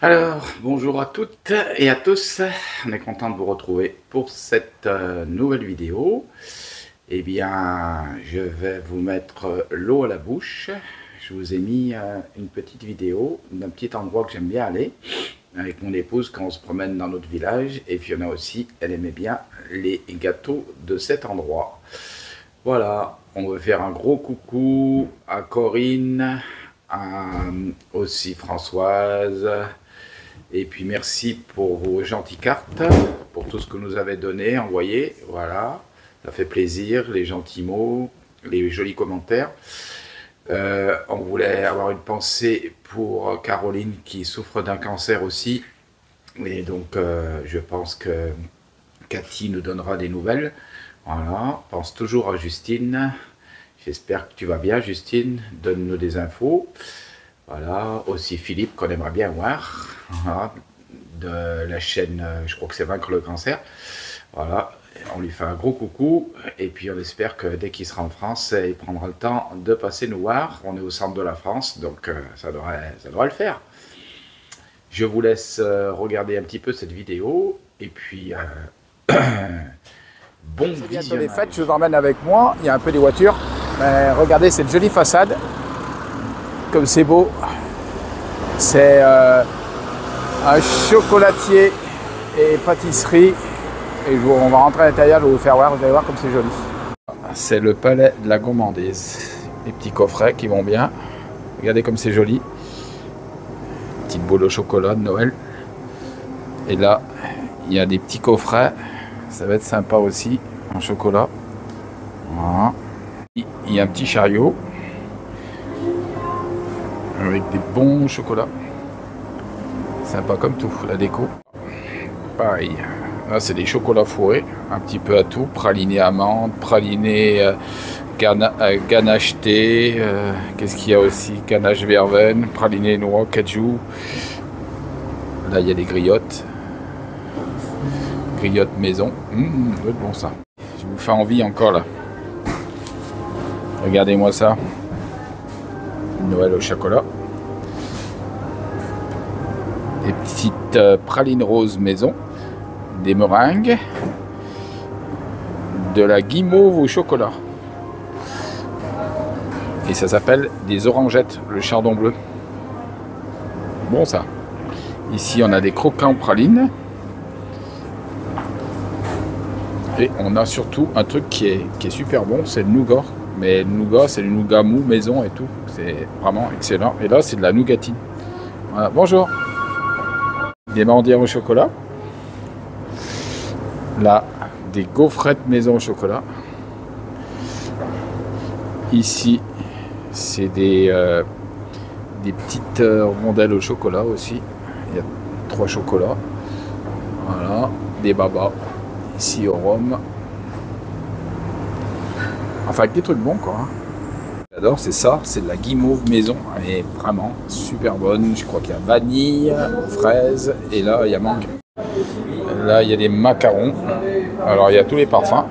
Alors, bonjour à toutes et à tous, on est content de vous retrouver pour cette nouvelle vidéo. Eh bien, je vais vous mettre l'eau à la bouche. Je vous ai mis une petite vidéo d'un petit endroit que j'aime bien aller avec mon épouse quand on se promène dans notre village. Et puis, il y en a aussi, elle aimait bien les gâteaux de cet endroit. Voilà, on veut faire un gros coucou à Corinne, à aussi Françoise. Et puis merci pour vos gentilles cartes, pour tout ce que nous avez donné, envoyé. Voilà, ça fait plaisir, les gentils mots, les jolis commentaires. On voulait avoir une pensée pour Caroline qui souffre d'un cancer aussi. Et donc je pense que Cathy nous donnera des nouvelles. Voilà, pense toujours à Justine. J'espère que tu vas bien, Justine. Donne-nous des infos. Voilà, aussi Philippe qu'on aimerait bien voir, voilà, de la chaîne, je crois que c'est Vaincre le cancer. Voilà, on lui fait un gros coucou et puis on espère que dès qu'il sera en France, il prendra le temps de passer nous voir. On est au centre de la France, donc ça devrait le faire. Je vous laisse regarder un petit peu cette vidéo et puis bon visionnage. C'est bientôt les fêtes, je vous emmène avec moi, il y a un peu des voitures, mais regardez cette jolie façade. Comme c'est beau, c'est un chocolatier et pâtisserie. Et on va rentrer à l'intérieur, je vais vous faire voir, vous allez voir comme c'est joli. C'est le palais de la gourmandise. Les petits coffrets qui vont bien. Regardez comme c'est joli. Petite boule au chocolat de Noël. Et là, il y a des petits coffrets. Ça va être sympa aussi, en chocolat. Voilà. Il y a un petit chariot avec des bons chocolats. Sympa comme tout, la déco. Pareil. Là, c'est des chocolats fourrés, un petit peu à tout. Praliné amande, praliné ganache thé. Qu'est-ce qu'il y a aussi? Ganache verveine, praliné noix, cajou. Là, il y a des griottes. Griottes maison. Ça doit être bon ça. Je vous fais envie encore là. Regardez-moi ça. Noël au chocolat. Des petites pralines roses maison. Des meringues. De la guimauve au chocolat. Et ça s'appelle des orangettes, le chardon bleu. Bon ça. Ici on a des croquants pralines. Et on a surtout un truc qui est super bon, c'est le nougat. Mais le nougat, c'est le nougat mou maison et tout. C'est vraiment excellent. Et là, c'est de la nougatine. Voilà. Bonjour. Des mendiants au chocolat. Là, des gaufrettes maison au chocolat. Ici, c'est des petites rondelles au chocolat aussi. Il y a 3 chocolats. Voilà. Des babas. Ici au rhum. Enfin, avec des trucs bons, quoi. J'adore, c'est ça, c'est de la guimauve maison. Elle est vraiment super bonne. Je crois qu'il y a vanille, fraise, et là, il y a mangue. Là, il y a des macarons. Alors, il y a tous les parfums.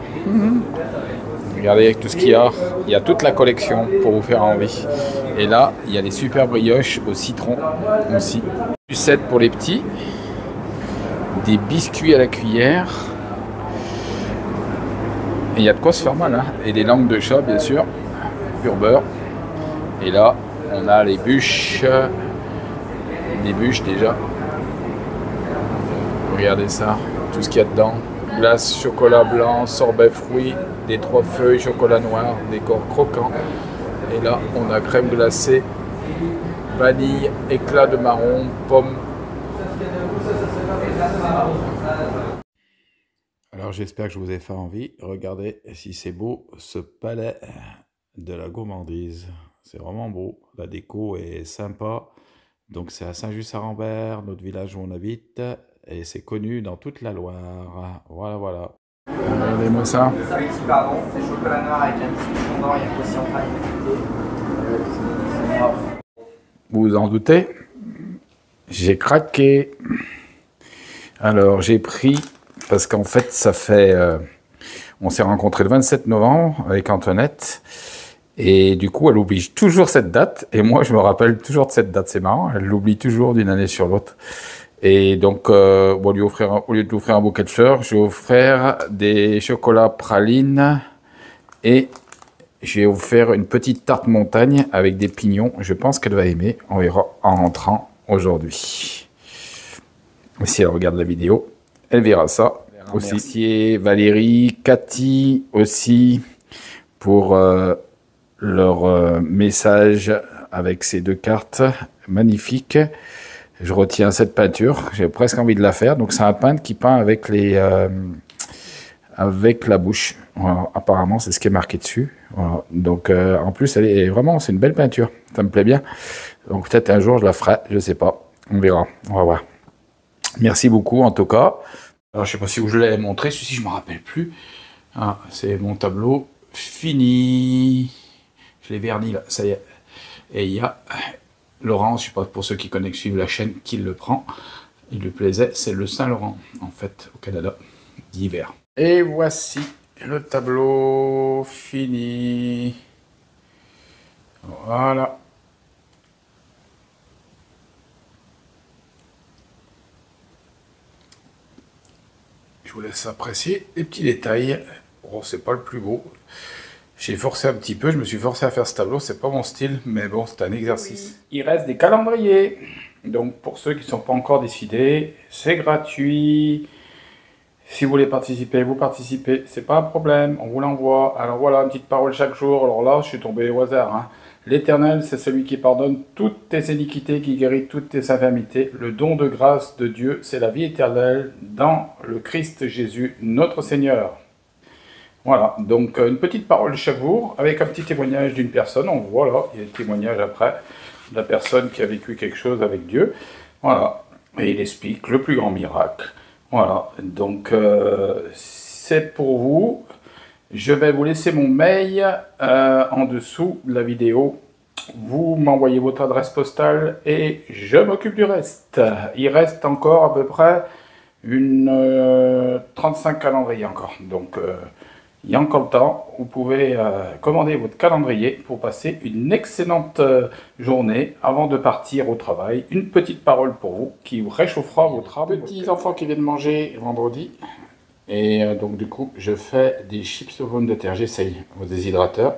Regardez tout ce qu'il y a. Il y a toute la collection pour vous faire envie. Et là, il y a les super brioches au citron aussi. Sucettes pour les petits. Des biscuits à la cuillère. Et il y a de quoi se faire mal, hein. Et des langues de chat, bien sûr, pur beurre. Et là, on a les bûches. Des bûches déjà. Regardez ça, tout ce qu'il y a dedans. Glace, chocolat blanc, sorbet fruits, des 3 feuilles, chocolat noir, des corps croquants. Et là, on a crème glacée, vanille, éclat de marron, pomme. Alors j'espère que je vous ai fait envie. Regardez si c'est beau ce palais de la gourmandise. C'est vraiment beau. La déco est sympa. Donc c'est à Saint-Just-à-Rambert, notre village où on habite. Et c'est connu dans toute la Loire. Voilà, voilà. Regardez-moi ça. C'est un petit pardon, c'est chocolat noir avec un petit fondant, il y a aussi en paille. Vous vous en doutez? J'ai craqué. Alors j'ai pris... Parce qu'en fait, ça fait... on s'est rencontrés le 27 novembre avec Antoinette. Et du coup, elle oublie toujours cette date. Et moi, je me rappelle toujours de cette date. C'est marrant. Elle l'oublie toujours d'une année sur l'autre. Et donc, bon, au lieu de lui offrir un bouquet de fleurs, je vais offrir des chocolats pralines et j'ai offert une petite tarte montagne avec des pignons. Je pense qu'elle va aimer. On verra en rentrant aujourd'hui. Si elle regarde la vidéo, elle verra ça. Aussi. Remercier Valérie, Cathy aussi pour leur message avec ces 2 cartes magnifiques. Je retiens cette peinture, j'ai presque envie de la faire. Donc c'est un peintre qui peint avec avec la bouche. Voilà, apparemment c'est ce qui est marqué dessus. Voilà. Donc en plus c'est une belle peinture, ça me plaît bien. Donc peut-être un jour je la ferai, je sais pas, on verra, on va voir. Merci beaucoup en tout cas. Alors je sais pas si je l'ai montré, celui-ci je me rappelle plus. Ah, c'est mon tableau fini. Je l'ai verni là, ça y est. Et il y a Laurent, je sais pas pour ceux qui connaissent, suivent la chaîne, qui le prend. Il lui plaisait, c'est le Saint-Laurent, en fait, au Canada, d'hiver. Et voici le tableau fini. Voilà. Je vous laisse apprécier les petits détails. Bon, c'est pas le plus beau. J'ai forcé un petit peu, je me suis forcé à faire ce tableau, c'est pas mon style, mais bon, c'est un exercice. Il reste des calendriers. Donc pour ceux qui ne sont pas encore décidés, c'est gratuit. Si vous voulez participer, vous participez, c'est pas un problème, on vous l'envoie. Alors voilà, une petite parole chaque jour. Alors là, je suis tombé au hasard. Hein. L'Éternel, c'est celui qui pardonne toutes tes iniquités, qui guérit toutes tes infirmités. Le don de grâce de Dieu, c'est la vie éternelle dans le Christ Jésus, notre Seigneur. Voilà, donc une petite parole chaque jour, avec un petit témoignage d'une personne. On voit là, il y a le témoignage après de la personne qui a vécu quelque chose avec Dieu. Voilà, et il explique le plus grand miracle. Voilà, donc c'est pour vous. Je vais vous laisser mon mail en dessous de la vidéo. Vous m'envoyez votre adresse postale et je m'occupe du reste. Il reste encore à peu près une 35 calendriers encore. Donc il y a encore le temps. Vous pouvez commander votre calendrier pour passer une excellente journée avant de partir au travail. Une petite parole pour vous qui vous réchauffera votre âme. Petits enfants qui viennent manger vendredi. Et donc du coup, je fais des chips aux pommes de terre. J'essaye au déshydrateur.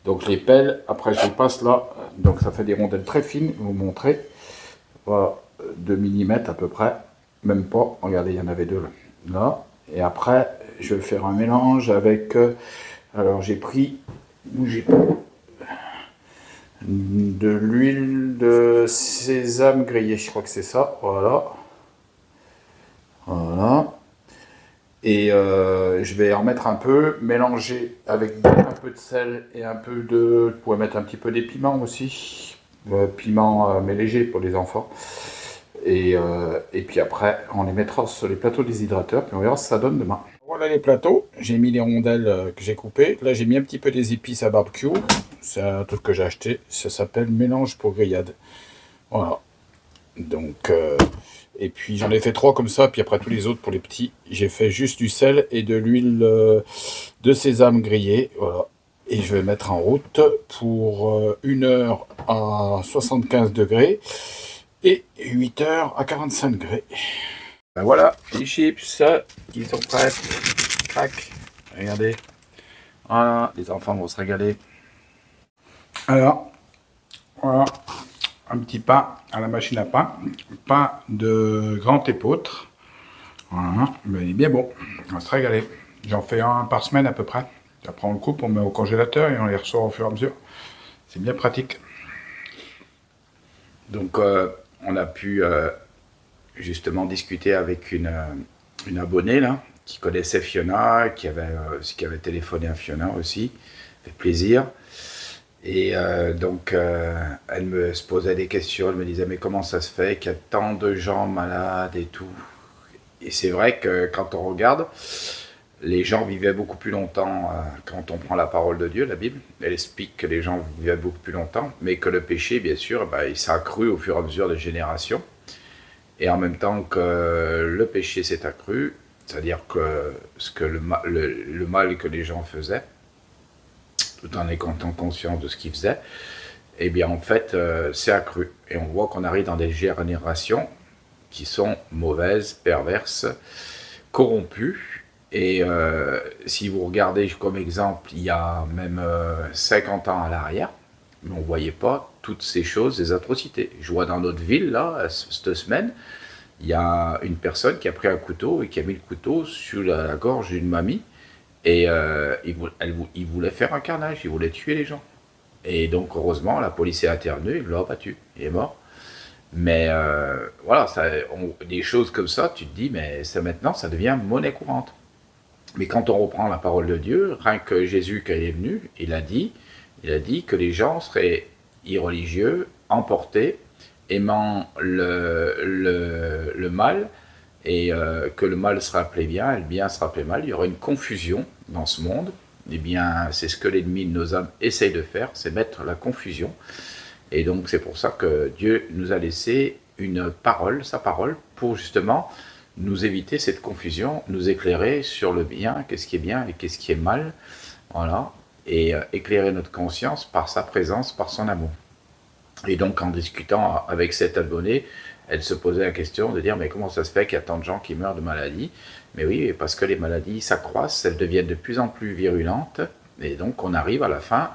Donc je les pèle. Après, je les passe là. Donc ça fait des rondelles très fines. Je vais vous montrer. Voilà, 2 mm à peu près. Même pas. Regardez, il y en avait 2 là. Et après, je vais faire un mélange avec... alors j'ai pris... Bougez pas. De l'huile de sésame grillée. Je crois que c'est ça. Voilà. Voilà. Et je vais en mettre un peu, mélanger avec un peu de sel et un peu de... Vous pouvez mettre un petit peu des piments aussi. Piment mais léger pour les enfants. Et puis après, on les mettra sur les plateaux déshydrateurs, puis on verra ce que ça donne demain. Voilà les plateaux, j'ai mis les rondelles que j'ai coupées. Là, j'ai mis un petit peu des épices à barbecue. C'est un truc que j'ai acheté. Ça s'appelle mélange pour grillade. Voilà. Donc... et puis j'en ai fait 3 comme ça, puis après tous les autres pour les petits, j'ai fait juste du sel et de l'huile de sésame grillée, voilà. Et je vais mettre en route pour 1 heure à 75 degrés et 8 heures à 45 degrés. Ben voilà, les chips qui sont prêts. Tac, regardez. Voilà, les enfants vont se régaler. Alors, voilà. Un petit pain à la machine à pain, pain de grand épeautre. Voilà, mais il est bien bon, on va se régaler. J'en fais un par semaine à peu près. Après on le coupe, on met au congélateur et on les reçoit au fur et à mesure. C'est bien pratique. Donc on a pu justement discuter avec une abonnée là, qui connaissait Fiona, qui avait téléphoné à Fiona aussi. Ça fait plaisir. Et donc, elle se posait des questions, elle me disait, mais comment ça se fait qu'il y a tant de gens malades et tout. Et c'est vrai que quand on regarde, les gens vivaient beaucoup plus longtemps quand on prend la parole de Dieu, la Bible. Elle explique que les gens vivaient beaucoup plus longtemps, mais que le péché, bien sûr, il s'est accru au fur et à mesure des générations. Et en même temps que le péché s'est accru, c'est-à-dire que le mal que les gens faisaient, tout en étant conscient de ce qu'il faisait, eh bien en fait c'est accru. Et on voit qu'on arrive dans des générations qui sont mauvaises, perverses, corrompues. Et si vous regardez comme exemple, il y a même 50 ans à l'arrière, mais on ne voyait pas toutes ces choses, ces atrocités. Je vois dans notre ville, là, cette semaine, il y a une personne qui a pris un couteau et qui a mis le couteau sur la gorge d'une mamie. Et il voulait faire un carnage, il voulait tuer les gens. Et donc, heureusement, la police est intervenue, il l'a abattu, il est mort. Mais voilà, des choses comme ça, tu te dis, mais ça, maintenant, ça devient monnaie courante. Mais quand on reprend la parole de Dieu, rien que Jésus, quand il est venu, il a dit que les gens seraient irreligieux, emportés, aimant le mal, et que le mal se rappelait bien, et le bien se rappelait mal. Il y aurait une confusion dans ce monde. Eh bien, c'est ce que l'ennemi de nos âmes essaye de faire, c'est mettre la confusion. Et donc, c'est pour ça que Dieu nous a laissé une parole, sa parole, pour justement nous éviter cette confusion, nous éclairer sur le bien, qu'est-ce qui est bien et qu'est-ce qui est mal, voilà, et éclairer notre conscience par sa présence, par son amour. Et donc, en discutant avec cette abonnée, elle se posait la question de dire, mais comment ça se fait qu'il y a tant de gens qui meurent de maladies? Mais oui, parce que les maladies s'accroissent, elles deviennent de plus en plus virulentes, et donc on arrive à la fin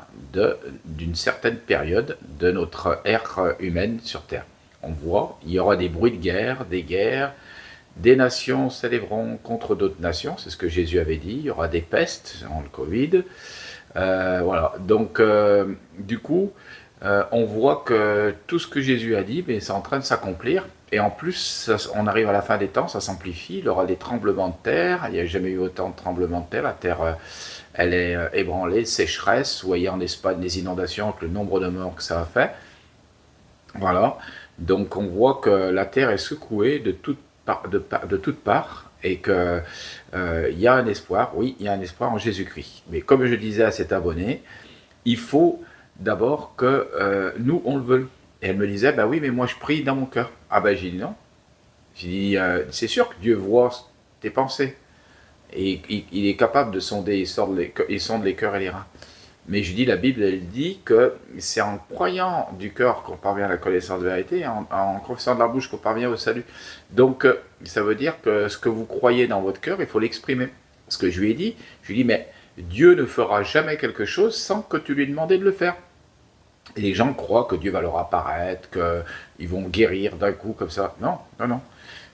d'une certaine période de notre ère humaine sur Terre. On voit, il y aura des bruits de guerre, des nations s'élèveront contre d'autres nations, c'est ce que Jésus avait dit, il y aura des pestes, en le Covid, voilà, donc du coup, on voit que tout ce que Jésus a dit, c'est en train de s'accomplir, et en plus, on arrive à la fin des temps, ça s'amplifie, il y aura des tremblements de terre, il n'y a jamais eu autant de tremblements de terre, la terre, elle est ébranlée, sécheresse, vous voyez en Espagne les inondations, avec le nombre de morts que ça a fait, voilà, donc on voit que la terre est secouée de toutes parts, et qu'il y a un espoir, oui, il y a un espoir en Jésus-Christ. Mais comme je disais à cet abonné, il faut d'abord que nous, on le veuille. Et elle me disait, bah oui, mais moi je prie dans mon cœur. Ah ben j'ai dit non. J'ai dit, c'est sûr que Dieu voit tes pensées. Et il est capable de sonder, il sonde les cœurs et les reins. Mais je dis, la Bible, elle dit que c'est en croyant du cœur qu'on parvient à la connaissance de la vérité, en confessant de la bouche qu'on parvient au salut. Donc, ça veut dire que ce que vous croyez dans votre cœur, il faut l'exprimer. Ce que je lui ai dit, mais Dieu ne fera jamais quelque chose sans que tu lui aies demandé de le faire. Et les gens croient que Dieu va leur apparaître, qu'ils vont guérir d'un coup comme ça. Non, non, non.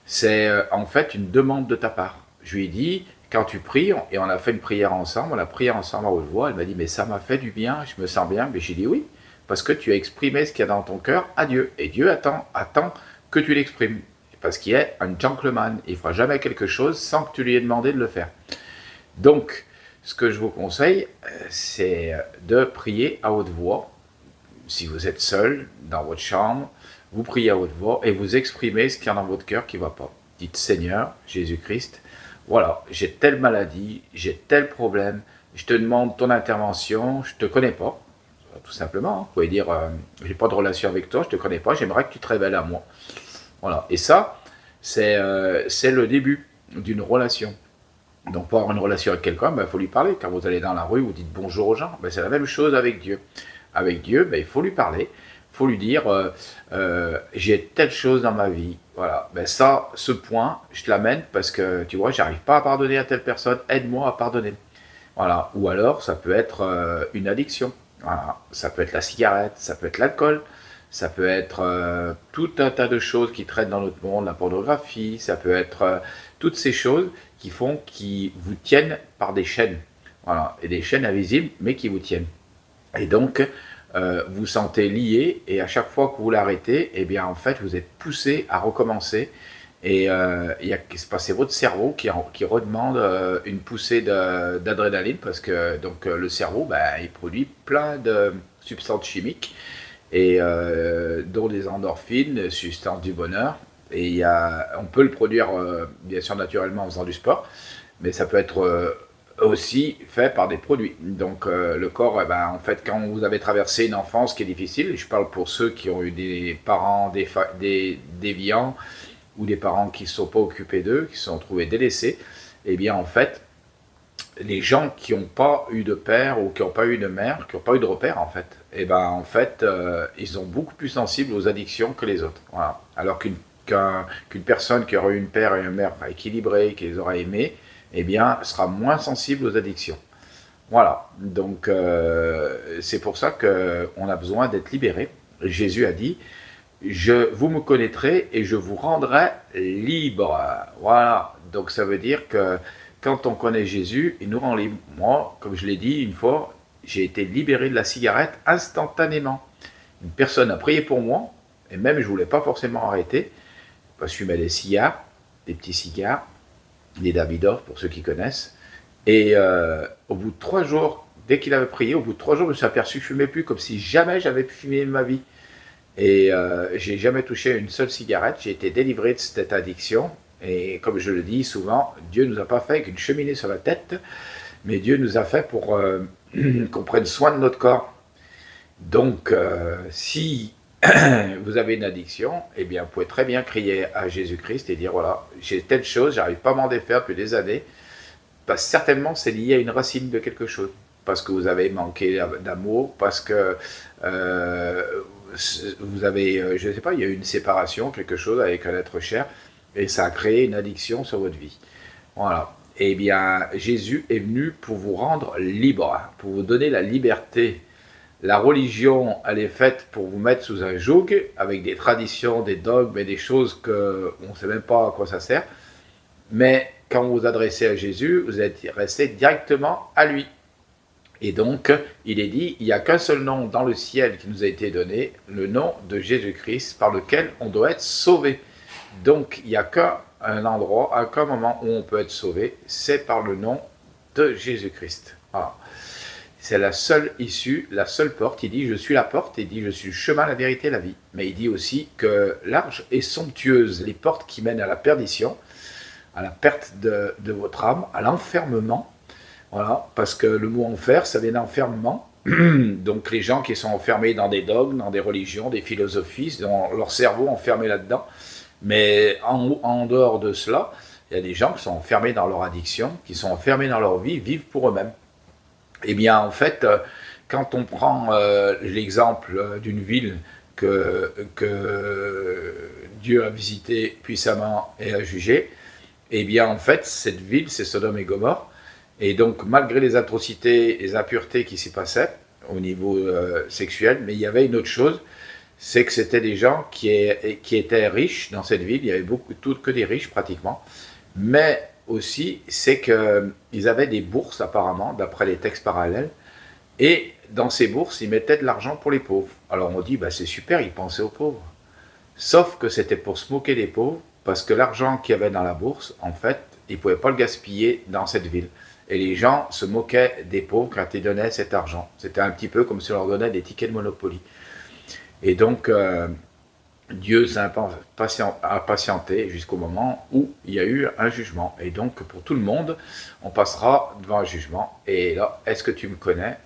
C'est en fait une demande de ta part. Je lui ai dit, quand tu pries, et on a fait une prière ensemble, on a prié ensemble à haute voix, elle m'a dit, mais ça m'a fait du bien, je me sens bien. Mais j'ai dit oui, parce que tu as exprimé ce qu'il y a dans ton cœur à Dieu. Et Dieu attend que tu l'exprimes. Parce qu'il est un gentleman. Il ne fera jamais quelque chose sans que tu lui aies demandé de le faire. Donc, ce que je vous conseille, c'est de prier à haute voix. Si vous êtes seul, dans votre chambre, vous priez à haute voix et vous exprimez ce qu'il y a dans votre cœur qui ne va pas. Dites, Seigneur, Jésus-Christ, voilà, j'ai telle maladie, j'ai tel problème, je te demande ton intervention, je ne te connais pas, tout simplement. Vous pouvez dire, je n'ai pas de relation avec toi, je ne te connais pas, j'aimerais que tu te révèles à moi. Voilà, et ça, c'est le début d'une relation. Donc pour avoir une relation avec quelqu'un, il faut lui parler. Quand vous allez dans la rue, vous dites bonjour aux gens, c'est la même chose avec Dieu. Avec Dieu, il faut lui parler, il faut lui dire, j'ai telle chose dans ma vie, voilà, ça, ce point, je te l'amène parce que, tu vois, j'arrive pas à pardonner à telle personne, aide-moi à pardonner. Voilà, ou alors, ça peut être une addiction, voilà, ça peut être la cigarette, ça peut être l'alcool, ça peut être tout un tas de choses qui traînent dans notre monde, la pornographie, ça peut être toutes ces choses qui vous tiennent par des chaînes, voilà, et des chaînes invisibles, mais qui vous tiennent. Et donc, vous sentez lié, et à chaque fois que vous l'arrêtez, eh bien, en fait, vous êtes poussé à recommencer, et c'est votre cerveau qui redemande une poussée d'adrénaline, parce que donc, le cerveau, il produit plein de substances chimiques, et dont des endorphines, substances du bonheur, et on peut le produire, bien sûr, naturellement en faisant du sport, mais ça peut être aussi fait par des produits. Donc le corps, en fait, quand vous avez traversé une enfance qui est difficile, je parle pour ceux qui ont eu des parents déviants ou des parents qui ne se sont pas occupés d'eux, qui se sont trouvés délaissés, eh bien en fait, les gens qui n'ont pas eu de père ou qui n'ont pas eu de mère, qui n'ont pas eu de repère en fait, et ben en fait, ils sont beaucoup plus sensibles aux addictions que les autres. Voilà. Alors qu'une personne qui aurait eu une père et une mère équilibrés, qui les aura aimés, eh bien, sera moins sensible aux addictions. Voilà. Donc, c'est pour ça qu'on a besoin d'être libéré. Jésus a dit, vous me connaîtrez et je vous rendrai libre. Voilà. Donc, ça veut dire que quand on connaît Jésus, il nous rend libre. Moi, comme je l'ai dit une fois, j'ai été libéré de la cigarette instantanément. Une personne a prié pour moi, et même je ne voulais pas forcément arrêter, parce que je fumais des cigares, des petits cigares, des Davidoff pour ceux qui connaissent. Et au bout de 3 jours, dès qu'il avait prié, au bout de 3 jours, je me suis aperçu que je ne fumais plus, comme si jamais j'avais fumé ma vie. Et j'ai jamais touché une seule cigarette, j'ai été délivré de cette addiction. Et comme je le dis souvent, Dieu ne nous a pas fait qu'une cheminée sur la tête, mais Dieu nous a fait pour qu'on prenne soin de notre corps. Donc, si vous avez une addiction, eh bien, vous pouvez très bien crier à Jésus-Christ et dire, voilà, j'ai telle chose, j'arrive pas à m'en défaire depuis des années, parce que certainement c'est lié à une racine de quelque chose, parce que vous avez manqué d'amour, parce que vous avez, je ne sais pas, il y a eu une séparation, quelque chose avec un être cher, et ça a créé une addiction sur votre vie. Voilà. Eh bien, Jésus est venu pour vous rendre libre, pour vous donner la liberté. La religion, elle est faite pour vous mettre sous un joug, avec des traditions, des dogmes et des choses qu'on ne sait même pas à quoi ça sert. Mais quand vous vous adressez à Jésus, vous êtes adressé directement à lui. Et donc, il est dit, il n'y a qu'un seul nom dans le ciel qui nous a été donné, le nom de Jésus-Christ, par lequel on doit être sauvé. Donc, il n'y a qu'un endroit, à qu'un moment où on peut être sauvé, c'est par le nom de Jésus-Christ. Voilà. C'est la seule issue, la seule porte. Il dit, je suis la porte, il dit, je suis le chemin, la vérité, la vie. Mais il dit aussi que large et somptueuse, les portes qui mènent à la perdition, à la perte de votre âme, à l'enfermement. Voilà, parce que le mot enfer, ça vient d'enfermement. Donc les gens qui sont enfermés dans des dogmes, dans des religions, des philosophies, dans leur cerveau enfermé là-dedans. Mais en dehors de cela, il y a des gens qui sont enfermés dans leur addiction, qui sont enfermés dans leur vie, vivent pour eux-mêmes. Eh bien, en fait, quand on prend l'exemple d'une ville que Dieu a visitée puissamment et a jugée, eh bien, en fait, cette ville, c'est Sodome et Gomorrhe. Et donc, malgré les atrocités, les impuretés qui s'y passaient au niveau sexuel, mais il y avait une autre chose, c'est que c'était des gens qui étaient riches dans cette ville. Il y avait que des riches pratiquement. Mais aussi, c'est qu'ils avaient des bourses apparemment, d'après les textes parallèles. Et dans ces bourses, ils mettaient de l'argent pour les pauvres. Alors on dit, bah, c'est super, ils pensaient aux pauvres. Sauf que c'était pour se moquer des pauvres, parce que l'argent qu'il y avait dans la bourse, en fait, ils ne pouvaient pas le gaspiller dans cette ville. Et les gens se moquaient des pauvres quand ils donnaient cet argent. C'était un petit peu comme si on leur donnait des tickets de Monopoly. Et donc, Dieu a patienté jusqu'au moment où il y a eu un jugement. Et donc, pour tout le monde, on passera devant un jugement. Et là, est-ce que tu me connais?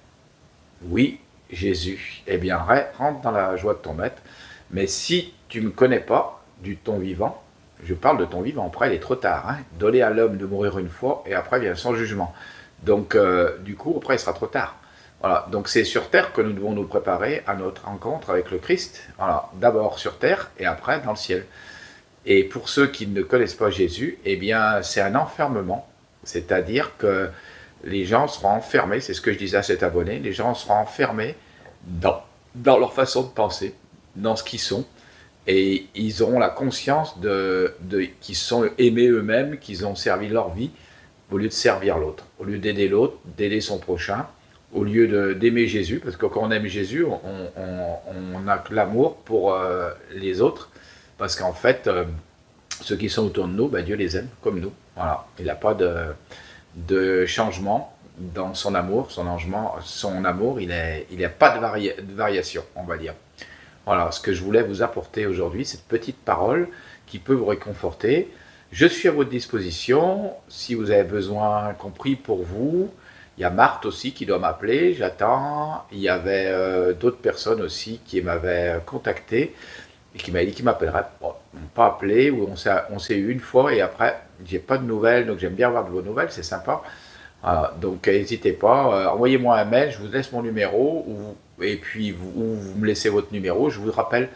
Oui, Jésus. Eh bien, rentre dans la joie de ton maître. Mais si tu ne me connais pas du ton vivant, je parle de ton vivant, après il est trop tard. Hein. Donner à l'homme de mourir une fois, et après vient son jugement. Donc, du coup, après il sera trop tard. Voilà, donc c'est sur terre que nous devons nous préparer à notre rencontre avec le Christ. Voilà, d'abord sur terre et après dans le ciel. Et pour ceux qui ne connaissent pas Jésus, eh bien c'est un enfermement. C'est-à-dire que les gens seront enfermés, c'est ce que je disais à cet abonné, les gens seront enfermés dans leur façon de penser, dans ce qu'ils sont. Et ils auront la conscience qu'ils sont aimés eux-mêmes, qu'ils ont servi leur vie, au lieu de servir l'autre, au lieu d'aider l'autre, d'aider son prochain, au lieu d'aimer Jésus, parce que quand on aime Jésus, on a l'amour pour les autres, parce qu'en fait, ceux qui sont autour de nous, ben, Dieu les aime comme nous. Voilà. Il n'a pas de changement dans son amour, son amour, il n'y a pas de variation, on va dire. Voilà, ce que je voulais vous apporter aujourd'hui, cette petite parole qui peut vous réconforter. Je suis à votre disposition, si vous avez besoin qu'on prie pour vous. Il y a Marthe aussi qui doit m'appeler, j'attends. Il y avait d'autres personnes aussi qui m'avaient contacté et qui m'avaient dit qu'ils m'appelleraient. Bon, ils m'ont pas appelé, ou on s'est eu une fois et après, j'ai pas de nouvelles, donc j'aime bien avoir de vos nouvelles, c'est sympa. Voilà, donc n'hésitez pas, envoyez-moi un mail, je vous laisse mon numéro, et puis vous me laissez votre numéro, je vous rappelle.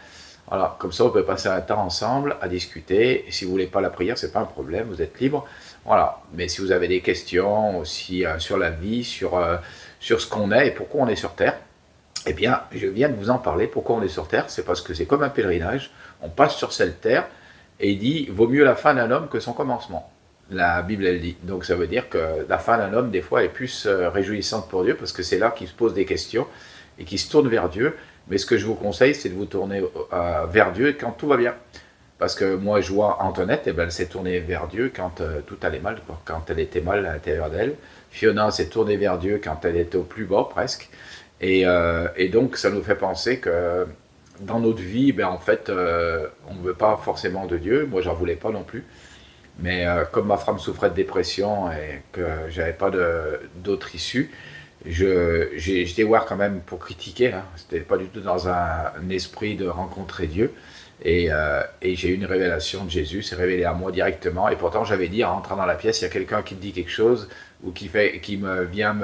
Voilà, comme ça on peut passer un temps ensemble à discuter. Et si vous voulez pas la prière, c'est pas un problème, vous êtes libre. Voilà, mais si vous avez des questions aussi sur la vie, sur ce qu'on est et pourquoi on est sur Terre, eh bien, je viens de vous en parler. Pourquoi on est sur Terre? C'est parce que c'est comme un pèlerinage. On passe sur cette Terre et il dit « Vaut mieux la fin d'un homme que son commencement ». La Bible, elle dit. Donc ça veut dire que la fin d'un homme, des fois, est plus réjouissante pour Dieu parce que c'est là qu'il se pose des questions et qu'il se tourne vers Dieu. Mais ce que je vous conseille, c'est de vous tourner vers Dieu quand tout va bien. Parce que moi, je vois Antoinette, eh ben, elle s'est tournée vers Dieu quand tout allait mal, quoi. Quand elle était mal à l'intérieur d'elle. Fiona s'est tournée vers Dieu quand elle était au plus bas, presque. Et donc, ça nous fait penser que dans notre vie, ben, en fait, on ne veut pas forcément de Dieu. Moi, j'en voulais pas non plus. Mais comme ma femme souffrait de dépression et que j'avais pas d'autre issue, j'étais voir quand même pour critiquer. Hein. C'était pas du tout dans un esprit de rencontrer Dieu. Et j'ai eu une révélation de Jésus, c'est révélé à moi directement. Et pourtant, j'avais dit en rentrant dans la pièce, il y a quelqu'un qui me dit quelque chose ou qui vient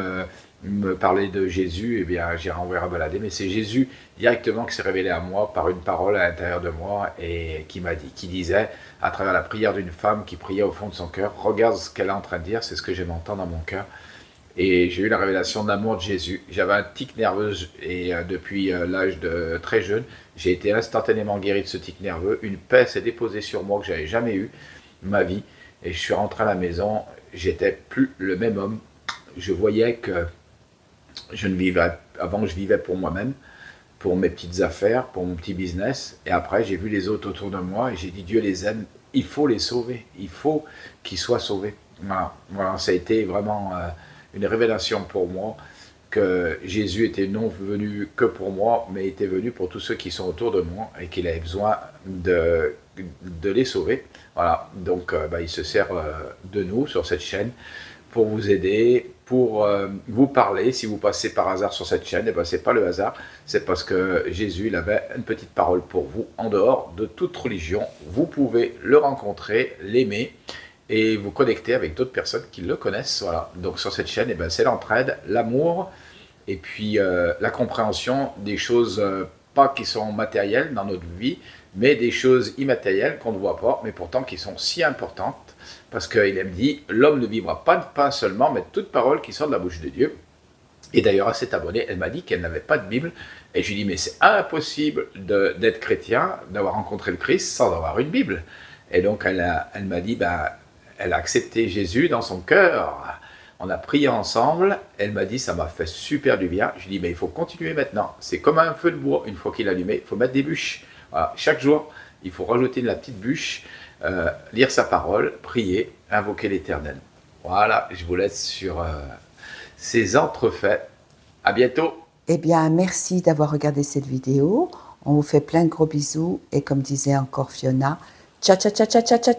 me parler de Jésus, et bien j'ai renvoyé à balader. Mais c'est Jésus directement qui s'est révélé à moi par une parole à l'intérieur de moi et qui disait, à travers la prière d'une femme qui priait au fond de son cœur, regarde ce qu'elle est en train de dire, c'est ce que j'aime entendre dans mon cœur. Et j'ai eu la révélation de l'amour de Jésus. J'avais un tic nerveux et depuis l'âge de très jeune, j'ai été instantanément guéri de ce tic nerveux. Une paix s'est déposée sur moi que j'avais jamais eu de ma vie. Et je suis rentré à la maison, j'étais plus le même homme. Je voyais que avant je vivais pour moi-même, pour mes petites affaires, pour mon petit business. Et après, j'ai vu les autres autour de moi et j'ai dit Dieu les aime, il faut les sauver, il faut qu'ils soient sauvés. Voilà, ça a été vraiment une révélation pour moi que Jésus était non venu que pour moi, mais était venu pour tous ceux qui sont autour de moi et qu'il avait besoin de les sauver. Voilà, donc il se sert de nous sur cette chaîne pour vous aider, pour vous parler. Si vous passez par hasard sur cette chaîne, ce n'est pas le hasard, c'est parce que Jésus il avait une petite parole pour vous en dehors de toute religion. Vous pouvez le rencontrer, l'aimer et vous connecter avec d'autres personnes qui le connaissent. Voilà. Donc sur cette chaîne, c'est l'entraide, l'amour et puis la compréhension des choses pas qui sont matérielles dans notre vie, mais des choses immatérielles qu'on ne voit pas, mais pourtant qui sont si importantes. Parce qu'il me dit, l'homme ne vivra pas de pain seulement, mais de toute parole qui sort de la bouche de Dieu. Et d'ailleurs, à cette abonnée, elle m'a dit qu'elle n'avait pas de Bible. Et je lui ai dit, mais c'est impossible d'être chrétien, d'avoir rencontré le Christ sans avoir une Bible. Et donc, elle m'a dit, elle a accepté Jésus dans son cœur. On a prié ensemble. Elle m'a dit, ça m'a fait super du bien. Je lui ai dit, mais il faut continuer maintenant. C'est comme un feu de bois. Une fois qu'il est allumé, il faut mettre des bûches. Voilà. Chaque jour, il faut rajouter de la petite bûche. Lire sa parole, prier, invoquer l'Éternel. Voilà, je vous laisse sur ces entrefaits. À bientôt. Eh bien, merci d'avoir regardé cette vidéo. On vous fait plein de gros bisous et comme disait encore Fiona, ciao, ciao, ciao, ciao, ciao, ciao.